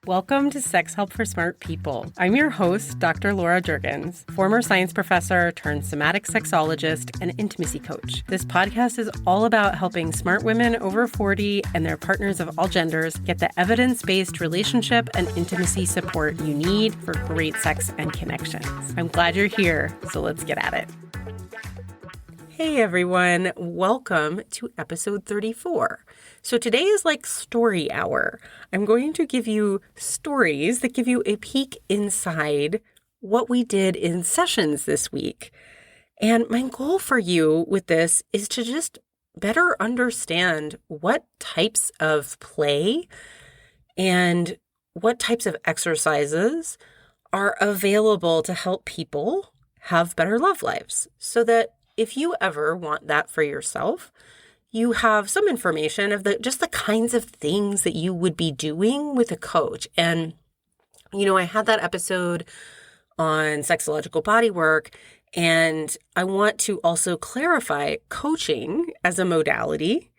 Welcome to Sex Help for Smart People. I'm your host, Dr. Laura Jurgens, former science professor turned somatic sexologist and intimacy coach. This podcast is all about helping smart women over 40 and their partners of all genders get the evidence-based relationship and intimacy support you need for great sex and connections. I'm glad you're here, so let's get at it. Hey everyone, welcome to episode 34. So today is like story hour. I'm going to give you stories that give you a peek inside what we did in sessions this week. And my goal for you with this is to just better understand what types of play and what types of exercises are available to help people have better love lives, so that if you ever want that for yourself, you have some information of just the kinds of things that you would be doing with a coach. And, I had that episode on sexological bodywork, and I want to also clarify coaching as a modality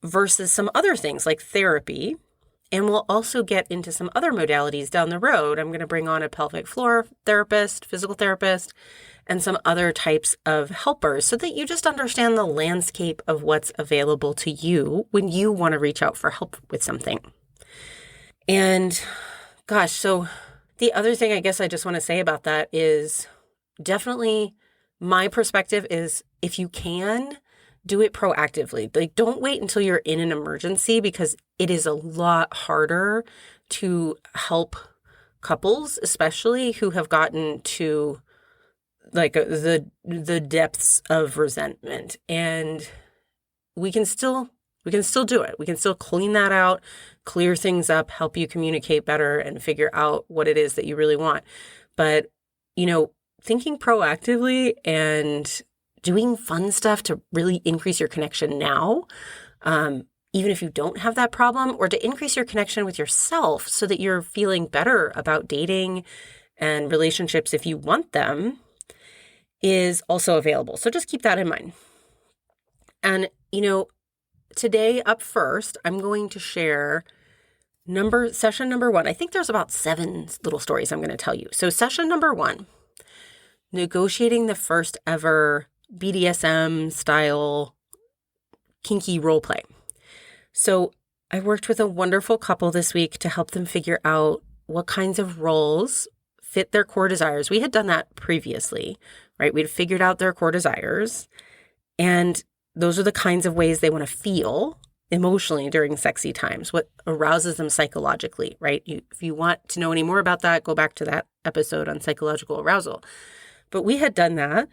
versus some other things like therapy. And we'll also get into some other modalities down the road. I'm going to bring on a pelvic floor therapist, physical therapist, and some other types of helpers so that you just understand the landscape of what's available to you when you want to reach out for help with something. And gosh, so the other thing I guess I just want to say about that is definitely my perspective is if you can, do it proactively. Like, don't wait until you're in an emergency, because it is a lot harder to help couples, especially who have gotten to like the depths of resentment. And we can still do it. We can still clean that out, clear things up, help you communicate better and figure out what it is that you really want. But, thinking proactively and doing fun stuff to really increase your connection now, even if you don't have that problem, or to increase your connection with yourself so that you're feeling better about dating and relationships if you want them, is also available. So just keep that in mind. And, today up first, I'm going to share session number 1. I think there's about 7 little stories I'm going to tell you. So session number 1, negotiating the first ever BDSM style kinky role play. So I worked with a wonderful couple this week to help them figure out what kinds of roles fit their core desires. We had done that previously, right? We'd figured out their core desires, and those are the kinds of ways they want to feel emotionally during sexy times, what arouses them psychologically, right? If you want to know any more about that, go back to that episode on psychological arousal. But we had done that.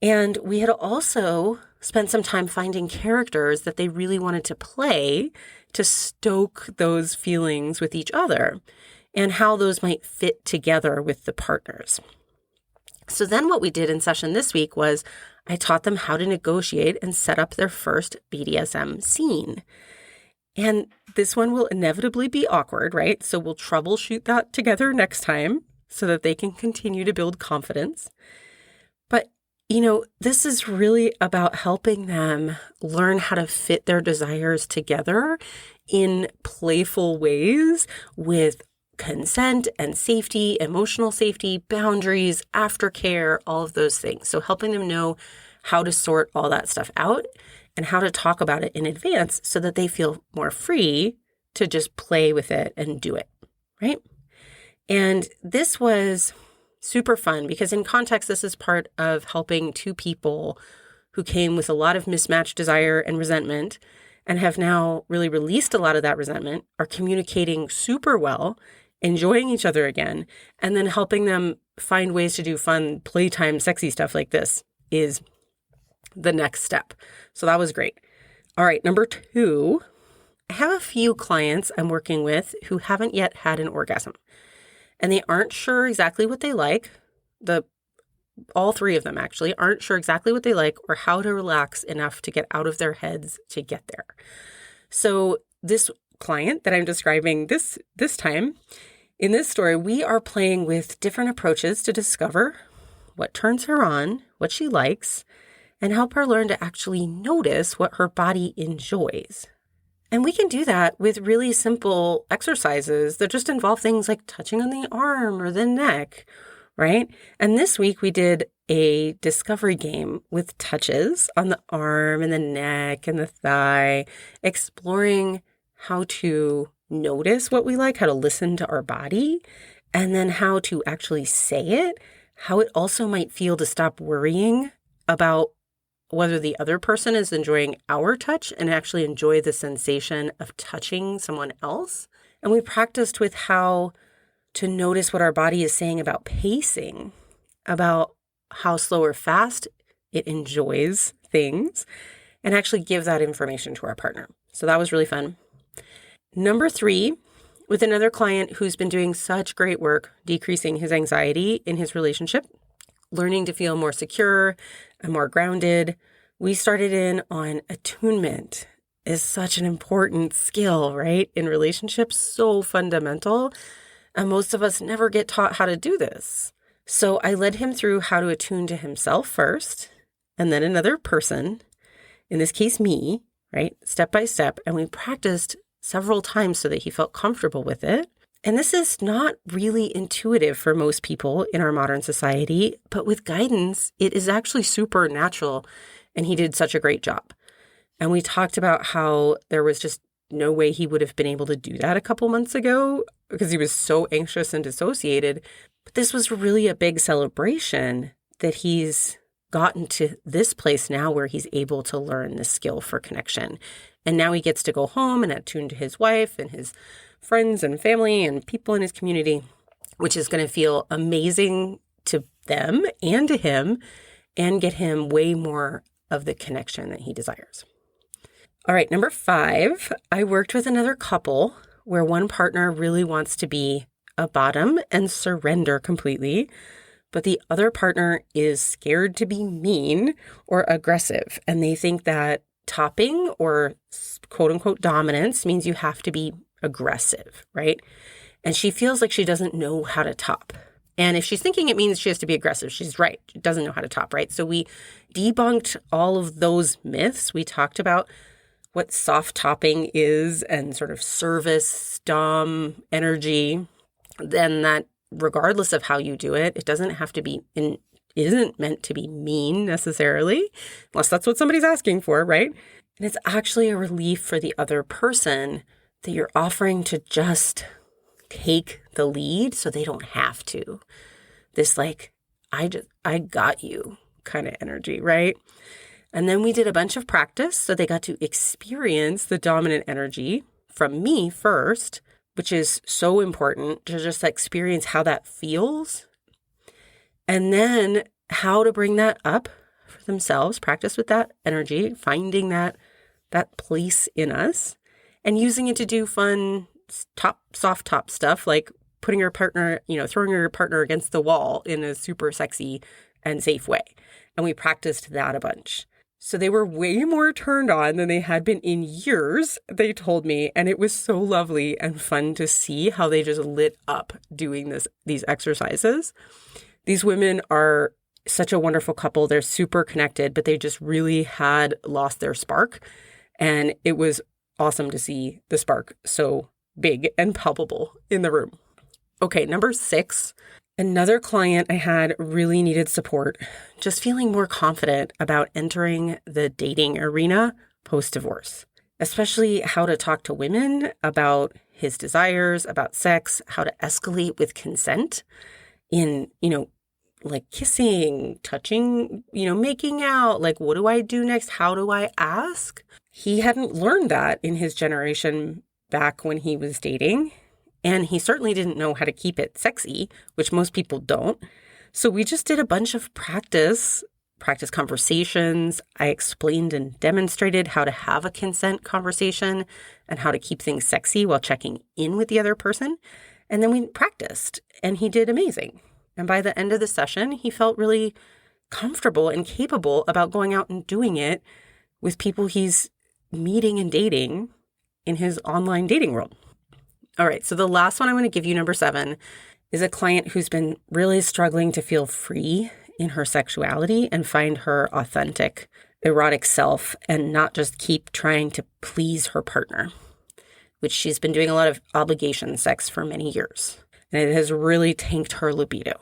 And we had also spent some time finding characters that they really wanted to play to stoke those feelings with each other and how those might fit together with the partners. So then what we did in session this week was I taught them how to negotiate and set up their first BDSM scene. And this one will inevitably be awkward, right? So we'll troubleshoot that together next time so that they can continue to build confidence. But this is really about helping them learn how to fit their desires together in playful ways with consent and safety, emotional safety, boundaries, aftercare, all of those things. So helping them know how to sort all that stuff out and how to talk about it in advance so that they feel more free to just play with it and do it, right? And this was super fun because in context, this is part of helping 2 people who came with a lot of mismatched desire and resentment and have now really released a lot of that resentment, are communicating super well, enjoying each other again, and then helping them find ways to do fun, playtime, sexy stuff like this is the next step. So that was great. All right, number 2, I have a few clients I'm working with who haven't yet had an orgasm. And they aren't sure exactly what they like. All 3 of them actually aren't sure exactly what they like or how to relax enough to get out of their heads to get there. So this client that I'm describing this time, in this story, we are playing with different approaches to discover what turns her on, what she likes, and help her learn to actually notice what her body enjoys. And we can do that with really simple exercises that just involve things like touching on the arm or the neck, right? And this week we did a discovery game with touches on the arm and the neck and the thigh, exploring how to notice what we like, how to listen to our body, and then how to actually say it, how it also might feel to stop worrying about whether the other person is enjoying our touch and actually enjoy the sensation of touching someone else. And we practiced with how to notice what our body is saying about pacing, about how slow or fast it enjoys things, and actually give that information to our partner. So that was really fun. Number 3, with another client who's been doing such great work decreasing his anxiety in his relationship, learning to feel more secure and more grounded, we started in on attunement. Is such an important skill, right? In relationships, so fundamental. And most of us never get taught how to do this. So I led him through how to attune to himself first, and then another person, in this case, me, right? Step by step. And we practiced several times so that he felt comfortable with it. And this is not really intuitive for most people in our modern society, but with guidance, it is actually super natural. And he did such a great job. And we talked about how there was just no way he would have been able to do that a couple months ago because he was so anxious and dissociated. But this was really a big celebration that he's gotten to this place now where he's able to learn this skill for connection. And now he gets to go home and attune to his wife and his friends and family and people in his community, which is going to feel amazing to them and to him and get him way more of the connection that he desires. All right, number 5, I worked with another couple where one partner really wants to be a bottom and surrender completely, but the other partner is scared to be mean or aggressive, and they think that topping or quote unquote dominance means you have to be aggressive, right? And she feels like she doesn't know how to top. And if she's thinking it means she has to be aggressive, she's right. She doesn't know how to top, right? So we debunked all of those myths. We talked about what soft topping is and sort of service, dom energy. Then that regardless of how you do it, it doesn't have to be isn't meant to be mean necessarily, unless that's what somebody's asking for, right? And it's actually a relief for the other person that you're offering to just take the lead so they don't have to. This like, I got you kind of energy, right? And then we did a bunch of practice so they got to experience the dominant energy from me first, which is so important to just experience how that feels. And then how to bring that up for themselves, practice with that energy, finding that place in us and using it to do fun soft top stuff like putting your partner, throwing your partner against the wall in a super sexy and safe way. And we practiced that a bunch. So they were way more turned on than they had been in years, they told me. And it was so lovely and fun to see how they just lit up doing these exercises. These women are such a wonderful couple. They're super connected, but they just really had lost their spark. And it was awesome to see the spark so big and palpable in the room. Okay, number 6, another client I had really needed support, just feeling more confident about entering the dating arena post-divorce, especially how to talk to women about his desires, about sex, how to escalate with consent in, like kissing, touching, making out, like, what do I do next? How do I ask? He hadn't learned that in his generation back when he was dating. And he certainly didn't know how to keep it sexy, which most people don't. So we just did a bunch of practice conversations. I explained and demonstrated how to have a consent conversation and how to keep things sexy while checking in with the other person. And then we practiced, and he did amazing. And by the end of the session, he felt really comfortable and capable about going out and doing it with people he's meeting and dating in his online dating world. All right, so the last one I'm going to give you, number 7, is a client who's been really struggling to feel free in her sexuality and find her authentic, erotic self and not just keep trying to please her partner. which she's been doing a lot of obligation sex for many years. And it has really tanked her libido.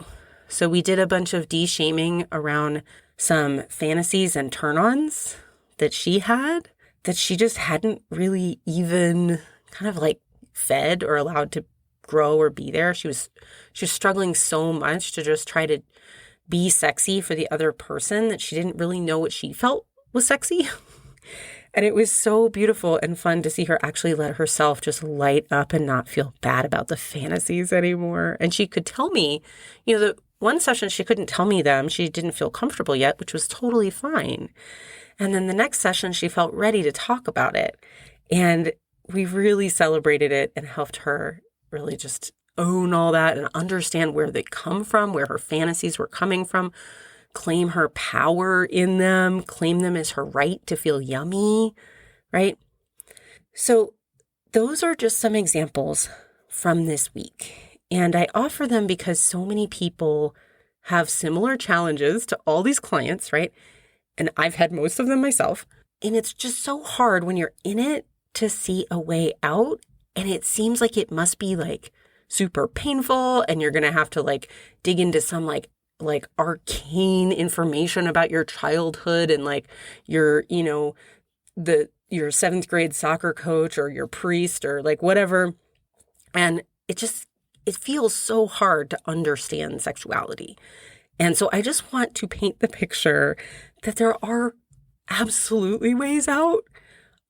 So we did a bunch of de-shaming around some fantasies and turn-ons that she had that she just hadn't really even kind of like fed or allowed to grow or be there. She was struggling so much to just try to be sexy for the other person that she didn't really know what she felt was sexy. And it was so beautiful and fun to see her actually let herself just light up and not feel bad about the fantasies anymore. And she could tell me, the one session she couldn't tell me them. She didn't feel comfortable yet, which was totally fine. And then the next session, she felt ready to talk about it. And we really celebrated it and helped her really just own all that and understand where they come from, where her fantasies were coming from, claim her power in them, claim them as her right to feel yummy, right? So those are just some examples from this week. And I offer them because so many people have similar challenges to all these clients, right? And I've had most of them myself. And it's just so hard when you're in it to see a way out. And it seems like it must be like super painful and you're going to have to like dig into some like arcane information about your childhood and like your, your 7th grade soccer coach or your priest or like whatever. And it feels so hard to understand sexuality. And so I just want to paint the picture that there are absolutely ways out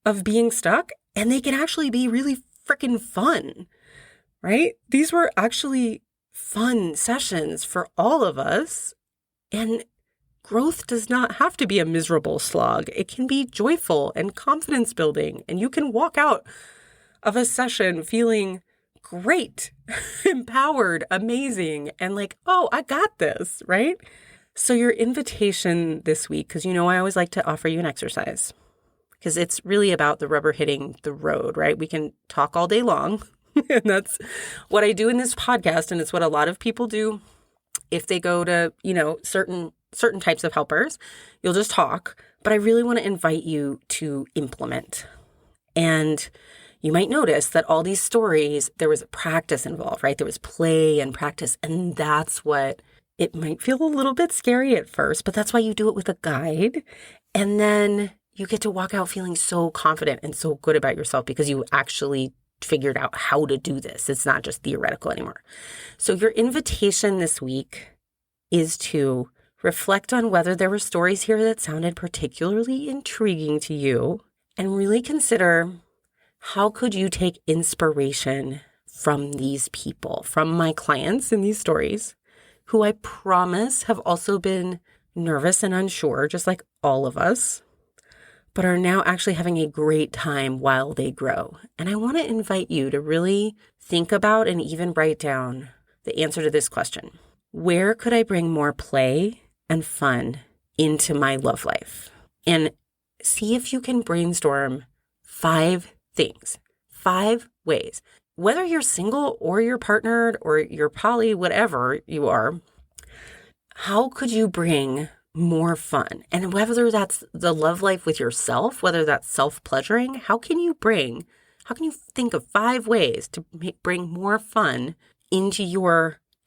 of being stuck, and they can actually be really freaking fun, right? These were actually fun sessions for all of us, and growth does not have to be a miserable slog. It can be joyful and confidence building, and you can walk out of a session feeling great, empowered, amazing, and like, oh, I got this, right? So your invitation this week, because I always like to offer you an exercise, because it's really about the rubber hitting the road, right? We can talk all day long, and that's what I do in this podcast, and it's what a lot of people do if they go to, certain types of helpers. You'll just talk, but I really want to invite you to implement. And you might notice that all these stories, there was practice involved, right? There was play and practice, and that's what it might feel a little bit scary at first, but that's why you do it with a guide. And then you get to walk out feeling so confident and so good about yourself because you actually figured out how to do this. It's not just theoretical anymore. So your invitation this week is to reflect on whether there were stories here that sounded particularly intriguing to you, and really consider, how could you take inspiration from these people, from my clients in these stories, who I promise have also been nervous and unsure, just like all of us, but are now actually having a great time while they grow. And I want to invite you to really think about and even write down the answer to this question. Where could I bring more play and fun into my love life? And see if you can brainstorm 5 things, 5 ways. Whether you're single or you're partnered or you're poly, whatever you are, how could you bring more fun? And whether that's the love life with yourself, whether that's self-pleasuring, how can you think of 5 ways to bring more fun into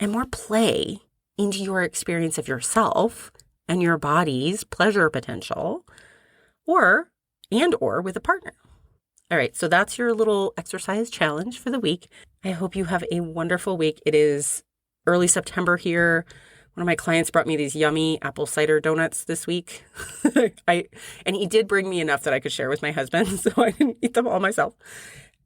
and more play into your experience of yourself and your body's pleasure potential, or with a partner? All right, so that's your little exercise challenge for the week. I hope you have a wonderful week. It is early September here. One of my clients brought me these yummy apple cider donuts this week. And he did bring me enough that I could share with my husband, so I didn't eat them all myself.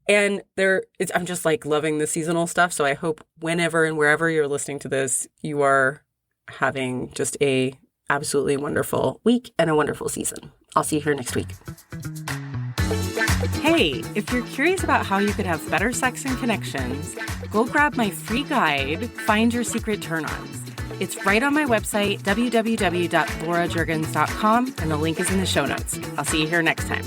And I'm just like loving the seasonal stuff. So I hope whenever and wherever you're listening to this, you are having just a absolutely wonderful week and a wonderful season. I'll see you here next week. Hey, if you're curious about how you could have better sex and connections, go grab my free guide, Find Your Secret Turn-Ons. It's right on my website, www.laurajurgens.com, and the link is in the show notes. I'll see you here next time.